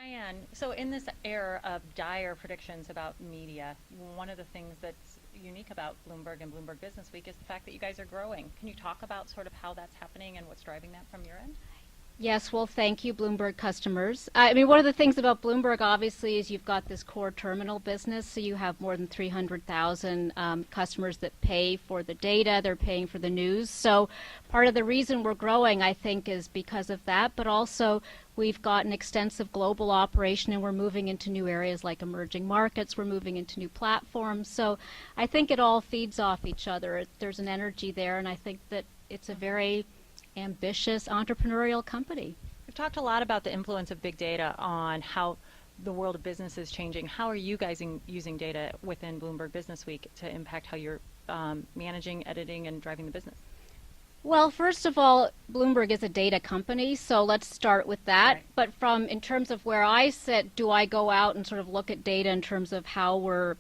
Diane, so in this era of dire predictions about media, one of the things that's unique about Bloomberg and Bloomberg Businessweek is the fact that you guys are growing. Can you talk about sort of how that's happening and what's driving that from your end? Yes, well, thank you, Bloomberg customers. I mean, one of the things about Bloomberg, obviously, is you've got this core terminal business. So you have more than 300,000 customers that pay for the data. They're paying for the news. So part of the reason we're growing, I think, is because of that. But also, we've got an extensive global operation, and we're moving into new areas like emerging markets. We're moving into new platforms. So I think it all feeds off each other. There's an energy there, and I think that it's a very ambitious entrepreneurial company. We've talked a lot about the influence of big data on how the world of business is changing. How are you guys using data within Bloomberg Businessweek to impact how you're managing, editing, and driving the business? Well, first of all, Bloomberg is a data company, so let's start with that. Right. But in terms of where I sit, do I go out and sort of look at data in terms of how we're,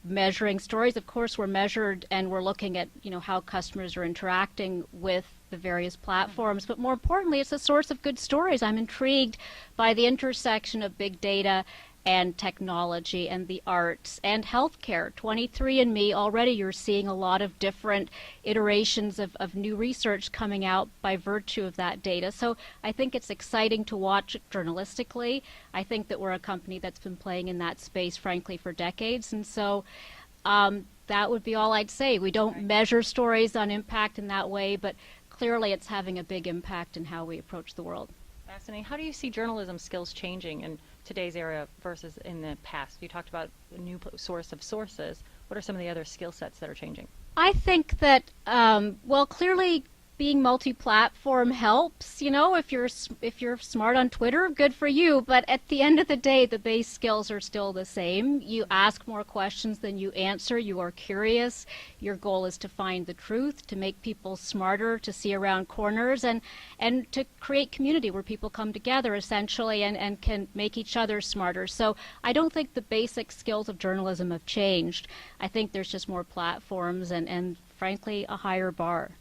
measuring stories? Of course, we're measured and we're looking at, how customers are interacting with the various platforms. But more importantly, it's a source of good stories. I'm intrigued by the intersection of big data and technology and the arts and healthcare. 23andMe, already you're seeing a lot of different iterations of new research coming out by virtue of that data. So I think it's exciting to watch journalistically. I think that we're a company that's been playing in that space, frankly, for decades. And so that would be all I'd say. We don't measure stories on impact in that way, but clearly it's having a big impact in how we approach the world. Fascinating. How do you see journalism skills changing in today's era versus in the past? You talked about a new source of sources. What are some of the other skill sets that are changing? I think that, clearly being multi-platform helps. If you're smart on Twitter, good for you. But at the end of the day, the base skills are still the same. You ask more questions than you answer. You are curious. Your goal is to find the truth, to make people smarter, to see around corners, and to create community where people come together, essentially, and can make each other smarter. So I don't think the basic skills of journalism have changed. I think there's just more platforms and frankly, a higher bar.